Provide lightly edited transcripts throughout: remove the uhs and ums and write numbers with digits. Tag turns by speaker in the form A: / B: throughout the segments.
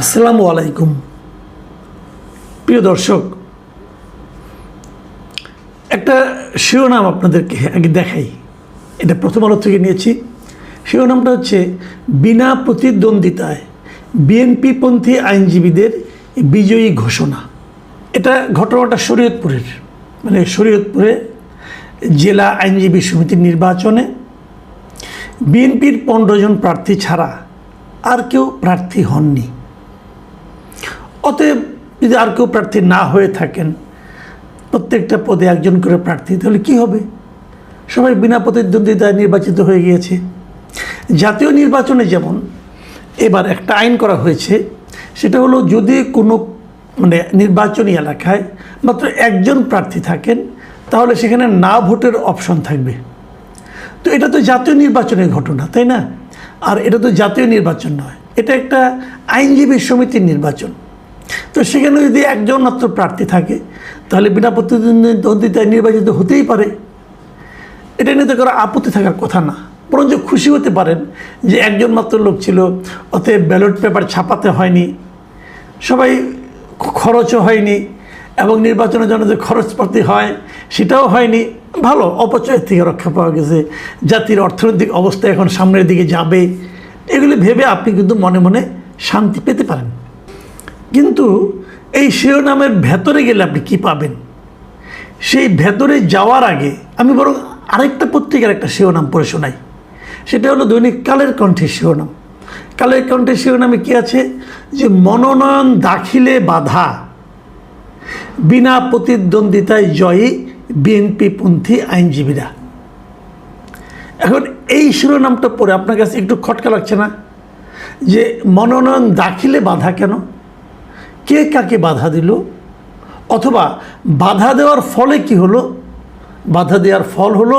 A: আসসালামু আলাইকুম প্রিয় দর্শক, একটা শিরোনাম আপনাদেরকে আগে দেখাই। এটা প্রথম আলো থেকে নিয়েছি। শিরোনামটা হচ্ছে বিনা প্রতিদ্বন্দ্বিতায় বিএনপিপন্থী আইনজীবীদের বিজয়ী ঘোষণা। এটা ঘটনাটা শরীয়তপুরের, শরীয়তপুরে জেলা আইনজীবী সমিতির নির্বাচনে বিএনপির 15 জন প্রার্থী ছাড়া আর কেউ প্রার্থী হননি। অতএব যদি আর কেউ প্রার্থী না হয়ে থাকেন, প্রত্যেকটা পদে একজন করে প্রার্থী, তাহলে কী হবে? সবাই বিনা প্রতিদ্বন্দ্বিতায় নির্বাচিত হয়ে গিয়েছে। জাতীয় নির্বাচনে যেমন এবার একটা আইন করা হয়েছে, সেটা হলো যদি কোনো নির্বাচনী এলাকায় মাত্র একজন প্রার্থী থাকেন, তাহলে সেখানে না ভোটের অপশন থাকবে। তো এটা তো জাতীয় নির্বাচনের ঘটনা, তাই না? আর এটা তো জাতীয় নির্বাচন নয়, এটা একটা আইনজীবী সমিতির নির্বাচন। তো সেখানে যদি একজন মাত্র প্রার্থী থাকে, তাহলে বিনা প্রতিদ্বন্দ্বিতায় নির্বাচিত হতেই পারে। এটা নিয়ে তো কারো আপত্তি থাকার কথা না, বরঞ্চ খুশি হতে পারেন যে একজন মাত্র লোক ছিল, অতএব ব্যালট পেপার ছাপাতে হয়নি, সবাই খরচও হয়নি, এবং নির্বাচনের জন্য যে খরচপাতি হয় সেটাও হয়নি। ভালো, অপচয়ের থেকে রক্ষা পাওয়া গেছে, জাতির অর্থনৈতিক অবস্থা এখন সামনের দিকে যাবে, এগুলি ভেবে আপনি কিন্তু মনে মনে শান্তি পেতে পারেন। কিন্তু এই শিরোনামের ভেতরে গেলে আপনি কি পাবেন? সেই ভেতরে যাওয়ার আগে আমি বরং আরেকটা পত্রিকার একটা শিরোনাম পড়ে শোনাই। সেটা হলো দৈনিক কালের কণ্ঠের শিরোনাম। কালের কণ্ঠের শিরোনামে কি আছে? যে মনোনয়ন দাখিলে বাধা, বিনা প্রতিদ্বন্দ্বিতায় জয়ী বিএনপিপন্থী আইনজীবীরা। এখন এই শিরোনামটা পড়ে আপনার কাছে একটু খটকা লাগছে না? যে মনোনয়ন দাখিলে বাধা কেন? কে কাকে বাধা দিল? অথবা বাধা দেওয়ার ফলে কি হলো? বাধা দেওয়ার ফল হলো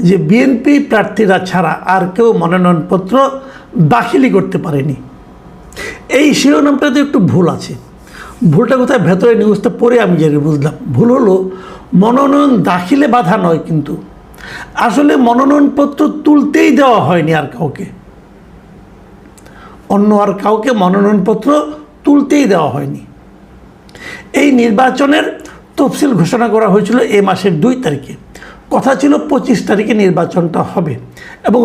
A: যে বিএনপি প্রার্থীরা ছাড়া আর কেউ মনোনয়নপত্র দাখিলই করতে পারেনি। এই শিরোনামটাতে একটু ভুল আছে। ভুলটা কোথায়? ভেতরে নিউজটা পড়ে আমি জানি বুঝলাম। ভুল হলো মনোনয়ন দাখিলে বাধা নয়, কিন্তু আসলে মনোনয়নপত্র তুলতেই দেওয়া হয়নি আর কাউকে, অন্য আর কাউকে মনোনয়নপত্র তুলতেই দেওয়া হয়নি। এই নির্বাচনের তফসিল ঘোষণা করা হয়েছিল এই মাসের 2 তারিখে। কথা ছিল 25 তারিখে নির্বাচনটা হবে, এবং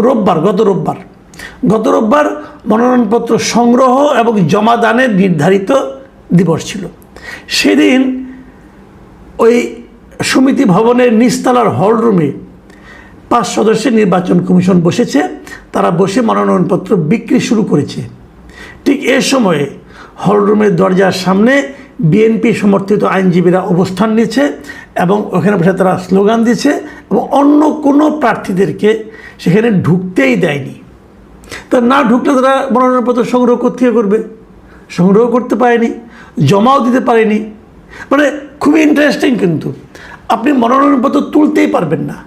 A: গত রোববার মনোনয়নপত্র সংগ্রহ এবং জমাদানের নির্ধারিত দিবস ছিল। সেদিন ওই সমিতি ভবনের নিচতলার হলরুমে 5 সদস্যের নির্বাচন কমিশন বসেছে। তারা বসে মনোনয়নপত্র বিক্রি শুরু করেছে। ঠিক এ সময়ে হলরুমের দরজার সামনে বিএনপি সমর্থিত আইনজীবীরা অবস্থান নিয়েছে, এবং ওখানে বসে তারা স্লোগান দিয়েছে, এবং অন্য কোনো প্রার্থীদেরকে সেখানে ঢুকতেই দেয়নি। তা না ঢুকলে তারা মনোনয়নপত্র সংগ্রহ করবে, সংগ্রহ করতে পারেনি, জমাও দিতে পারেনি। খুবই ইন্টারেস্টিং। কিন্তু আপনি মনোনয়নপত্র তুলতেই পারবেন না।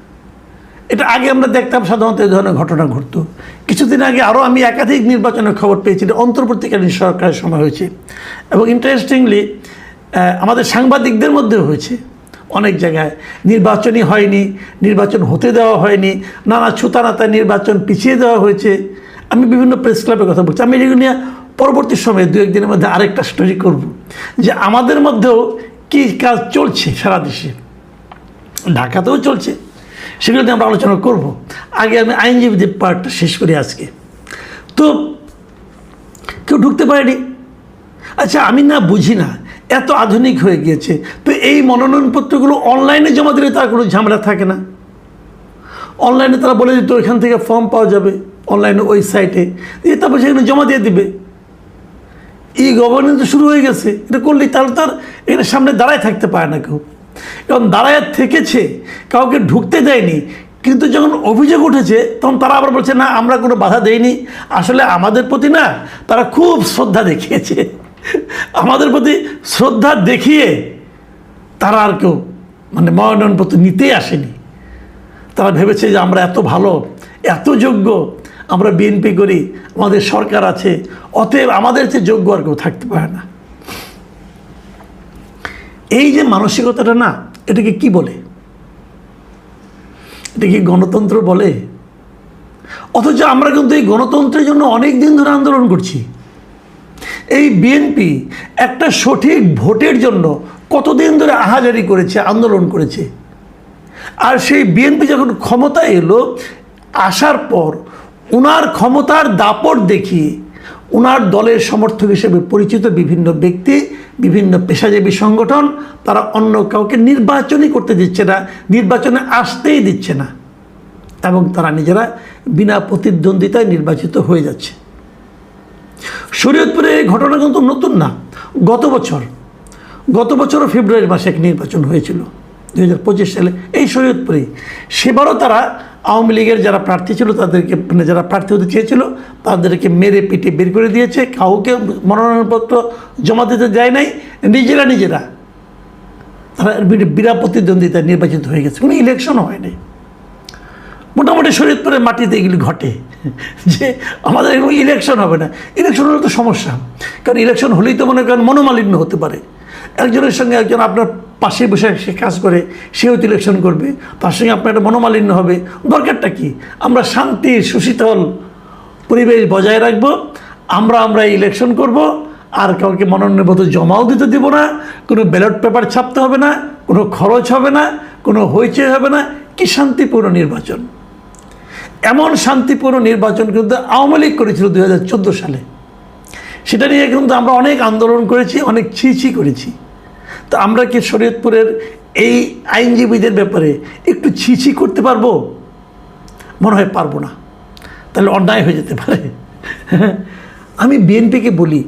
A: এটা আগে আমরা দেখতাম, সাধারণত এই ধরনের ঘটনা ঘটতো। কিছুদিন আগে আরও আমি একাধিক নির্বাচনের খবর পেয়েছি, অন্তর্বর্তীকালীন সরকারের সময় হয়েছে, এবং ইন্টারেস্টিংলি আমাদের সাংবাদিকদের মধ্যেও হয়েছে। অনেক জায়গায় নির্বাচনই হয়নি, নির্বাচন হতে দেওয়া হয়নি, নানা ছুতানাতায় নির্বাচন পিছিয়ে দেওয়া হয়েছে। আমি বিভিন্ন প্রেস ক্লাবের কথা বলছি। আমি এগুলো নিয়ে পরবর্তী সময়ে 2-1 দিনের মধ্যে আরেকটা স্টোরি করব, যে আমাদের মধ্যেও কী কাজ চলছে সারা দেশে, ঢাকাতেও চলছে, সেগুলো নিয়ে আমরা আলোচনা করব। আগে আমি আইনজীবীদের পার্টটা শেষ করি আজকে। তো কেউ ঢুকতে পারেনি। আচ্ছা, আমি না বুঝি না, এত আধুনিক হয়ে গিয়েছে, তো এই মনোনয়নপত্রগুলো অনলাইনে জমা দিলে তার কোনো ঝামেলা থাকে না। অনলাইনে তারা বলে দিত এখান থেকে ফর্ম পাওয়া যাবে অনলাইনে ওয়েবসাইটে, দিয়ে তারপর সেখানে জমা দিয়ে দিবে। গভর্নেন্স তো শুরু হয়ে গেছে। এটা করলেই তাহলে তার এখানে সামনে দাঁড়ায় থাকতে পারে না কেউ, কারণ দাঁড়ায় থেকেছে, কাউকে ঢুকতে দেয়নি। কিন্তু যখন অভিযোগ উঠেছে, তখন তারা আবার বলছে না, আমরা কোনো বাধা দেইনি, আসলে আমাদের প্রতি না তারা খুব শ্রদ্ধা দেখিয়েছে, আমাদের প্রতি শ্রদ্ধা দেখিয়ে তারা আর কেউ মনোনয়নপত্র নিতেই আসেনি। তারা ভেবেছে যে আমরা এত ভালো, এত যোগ্য, আমরা বিএনপি করি, আমাদের সরকার আছে, অতএব আমাদের চেয়ে যোগ্য আর কেউ থাকতে পারে না। এই যে মানসিকতাটা না, এটাকে কি বলে? এটা কি গণতন্ত্র বলে? অথচ আমরা কিন্তু এই গণতন্ত্রের জন্য অনেক দিন ধরে আন্দোলন করছি। এই বিএনপি একটা সঠিক ভোটের জন্য কতদিন ধরে আহাজারি করেছে, আন্দোলন করেছে। আর সেই বিএনপি যখন ক্ষমতায় এলো, আসার পর ওনার ক্ষমতার দাপট দেখিয়ে ওনার দলের সমর্থক হিসেবে পরিচিত বিভিন্ন ব্যক্তি, বিভিন্ন পেশাজীবী সংগঠন, তারা অন্য কাউকে নির্বাচনই করতে দিচ্ছে না, নির্বাচনে আসতেই দিচ্ছে না, এবং তারা নিজেরা বিনা প্রতিদ্বন্দ্বিতায় নির্বাচিত হয়ে যাচ্ছে। শরীয়তপুরে এই ঘটনা কিন্তু নতুন না। গত বছরও ফেব্রুয়ারি মাসে এক নির্বাচন হয়েছিল 2025 সালে এই শরীয়তপুরে। সেবারও তারা আওয়ামী লীগের যারা প্রার্থী ছিল তাদেরকে, মানে যারা প্রার্থী হতে চেয়েছিল তাদেরকে মেরে পিটে বের করে দিয়েছে, কাউকে মনোনয়নপত্র জমা দিতে যায় নাই, নিজেরা তারা বিনা প্রতিদ্বন্দ্বিতায় নির্বাচিত হয়ে গেছে, কোনো ইলেকশনও হয়নি। মোটামুটি শরীয়তপুরের মাটিতে এগুলি ঘটে যে আমাদের এরকম ইলেকশন হবে না। ইলেকশন হলে তো সমস্যা, কারণ ইলেকশন হলেই তো মনে করেন মনোমালিন্য হতে পারে। একজনের সঙ্গে একজন আপনার পাশে বসে সে কাজ করে, সেও তো ইলেকশন করবে, তার সঙ্গে আপনার একটা মনোমালিন্য হবে। দরকারটা কি? আমরা শান্তির সুশীতল পরিবেশ বজায় রাখবো, আমরা ইলেকশন করব, আর কাউকে মনোনয়নপত্র জমাও দিতে দেবো না, কোনো ব্যালট পেপার ছাপতে হবে না, কোনো খরচ হবে না, কোনো হইচই হবে না। কি শান্তিপূর্ণ নির্বাচন! এমন শান্তিপূর্ণ নির্বাচন কিন্তু আওয়ামী লীগ করেছিল 2014 সালে। সেটা নিয়ে কিন্তু আমরা অনেক আন্দোলন করেছি, অনেক ছি করেছি। তো আমরা কি শরীয়তপুরের এই আইনজীবীদের ব্যাপারে একটু ছি করতে পারবো? মনে হয় পারবো না, তাহলে অন্যায় হয়ে যেতে পারে। আমি বিএনপিকে বলি,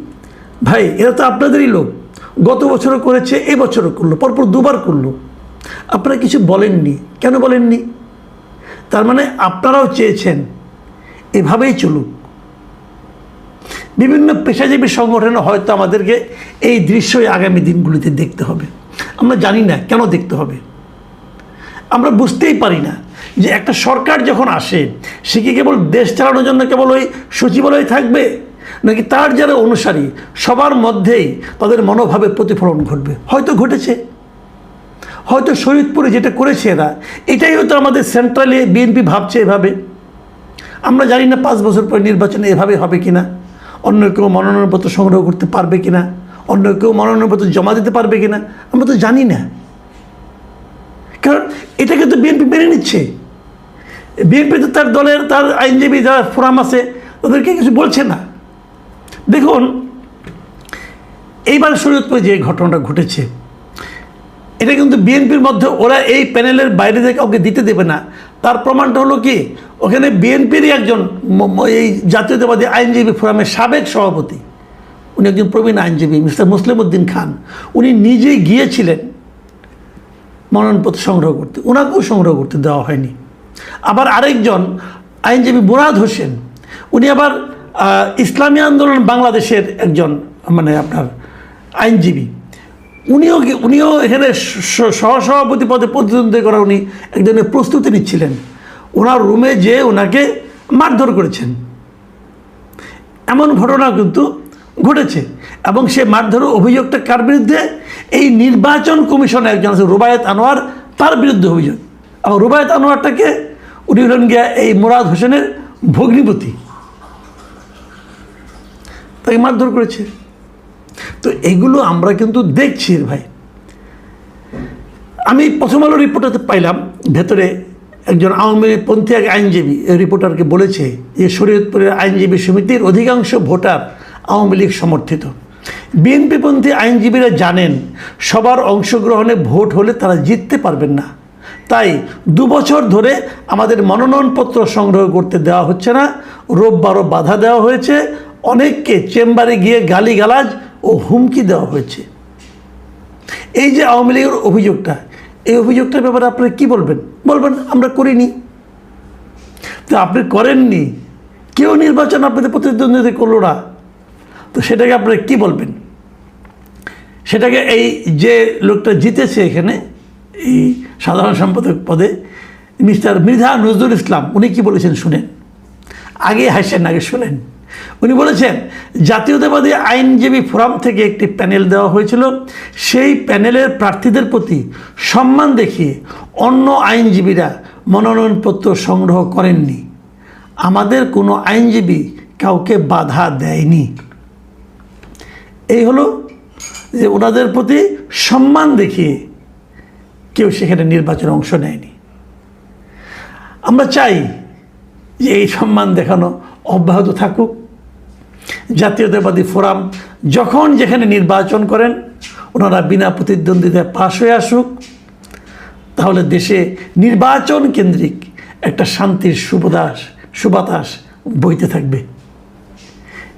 A: ভাই এরা তো আপনাদেরই লোক, গত বছরও করেছে, এই বছরও করলো, পরপর দুবার করলো, আপনারা কিছু বলেননি। কেন বলেননি? তার মানে আপনারাও চেয়েছেন এভাবেই চলুক। বিভিন্ন পেশাজীবী সংগঠনে হয়তো আমাদেরকে এই দৃশ্যই আগামী দিনগুলিতে দেখতে হবে। আমরা জানি না কেন দেখতে হবে, আমরা বুঝতেই পারি না যে একটা সরকার যখন আসে সে কি কেবল দেশ চালানোর জন্য কেবল ওই সচিবালয়ে থাকবে, নাকি তার যারা অনুসারী সবার মধ্যেই তাদের মনোভাবে প্রতিফলন ঘটবে? হয়তো ঘটেছে, হয়তো শরীয়তপুরে যেটা করেছে এরা, এটাই হয়তো আমাদের সেন্ট্রালে বিএনপি ভাবছে এভাবে। আমরা জানি না 5 বছর পর নির্বাচনে এভাবে হবে কিনা, অন্য কেউ মনোনয়নপত্র সংগ্রহ করতে পারবে কিনা, অন্য কেউ মনোনয়নপত্র জমা দিতে পারবে কিনা, আমরা তো জানি না। কারণ এটাকে তো বিএনপি মেনে নিচ্ছে। বিএনপি তো তার দলের, তার আইনজীবী যারা ফোরাম আছে তাদেরকে কিছু বলছে না। দেখুন এইবার শরীয়তপুরে যে ঘটনাটা ঘটেছে, এটা কিন্তু বিএনপির মধ্যে ওরা এই প্যানেলের বাইরে থেকে কাউকে দিতে দেবে না। তার প্রমাণটা হলো কি, ওখানে বিএনপিরই একজন এই জাতীয়তাবাদী আইনজীবী ফোরামের সাবেক সভাপতি, উনি একজন প্রবীণ আইনজীবী, মিস্টার মুসলিম উদ্দিন খান, উনি নিজেই গিয়েছিলেন মনোনয়নপত্র সংগ্রহ করতে, ওনাকেও সংগ্রহ করতে দেওয়া হয়নি। আবার আরেকজন আইনজীবী মুরাদ হোসেন, উনি আবার ইসলামী আন্দোলন বাংলাদেশের একজন মানে আপনার আইনজীবী, উনিও এখানে সহসভাপতি পদে প্রতিদ্বন্দ্বিতা করা উনি এক ধরনের প্রস্তুতি নিচ্ছিলেন। ওনার রুমে যেয়ে ওনাকে মারধর করেছেন, এমন ঘটনা কিন্তু ঘটেছে। এবং সে মারধরের অভিযোগটা কার বিরুদ্ধে? এই নির্বাচন কমিশনে একজন আছে রুবায়েত আনোয়ার, তার বিরুদ্ধে অভিযোগ। এবং রুবায়েত আনোয়ারটাকে উনি হলেন গিয়া এই মুরাদ হোসেনের ভগ্নিপতি, তাকে মারধর করেছে। তো এগুলো আমরা কিন্তু দেখছি ভাই। আমি প্রথম আলো রিপোর্টারতে পাইলাম, ভেতরে একজন আওয়ামীপন্থী এক আইনজীবী রিপোর্টারকে বলেছে যে শরীয়তপুরের আইনজীবী সমিতির অধিকাংশ ভোটার আওয়ামী লীগ সমর্থিত। বিএনপিপন্থী আইনজীবীরা জানেন সবার অংশগ্রহণে ভোট হলে তারা জিততে পারবেন না, তাই 2 বছর ধরে আমাদের মনোনয়নপত্র সংগ্রহ করতে দেওয়া হচ্ছে না, রোববারও বাধা দেওয়া হয়েছে, অনেককে চেম্বারে গিয়ে গালিগালাজ ও হুমকি দেওয়া হয়েছে। এই যে আওয়ামী লীগের অভিযোগটা, এই অভিযোগটার ব্যাপারে আপনি কি বলবেন? বলবেন আমরা করিনি। তো আপনি করেননি, কেউ নির্বাচন আপনাদের প্রতিদ্বন্দ্বিতা করলো না, তো সেটাকে আপনারা কি বলবেন? সেটাকে এই যে লোকটা জিতেছে এখানে এই সাধারণ সম্পাদক পদে, মিস্টার মৃধা নজরুল ইসলাম, উনি কি বলেছেন শুনেন, আগে হাসেন, আগে শুনেন। উনি বলেছেন জাতীয়তাবাদী আইনজীবী ফোরাম থেকে একটি প্যানেল দেওয়া হয়েছিল, সেই প্যানেলের প্রার্থীদের প্রতি সম্মান দেখিয়ে অন্য আইনজীবীরা মনোনয়নপত্র সংগ্রহ করেননি, আমাদের কোনো আইনজীবী কাউকে বাধা দেয়নি। এই হলো যে ওনাদের প্রতি সম্মান দেখিয়ে কেউ সেখানে নির্বাচনে অংশ নেয়নি। আমরা চাই যে এই সম্মান দেখানো অব্যাহত থাকুক। জাতীয়তাবাদী ফোরাম যখন যেখানে নির্বাচন করেন ওনারা বিনা প্রতিদ্বন্দ্বিতায় পাশ হয়ে আসুক, তাহলে দেশে নির্বাচন কেন্দ্রিক একটা শান্তির সুবাতাস বইতে থাকবে।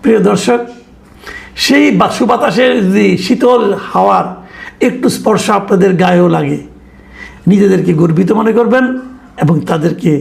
A: প্রিয় দর্শক, সেই সুবাতাসের যদি শীতল হাওয়ার একটু স্পর্শ আপনাদের গায়েও লাগে, নিজেদেরকে গর্বিত মনে করবেন এবং তাদেরকে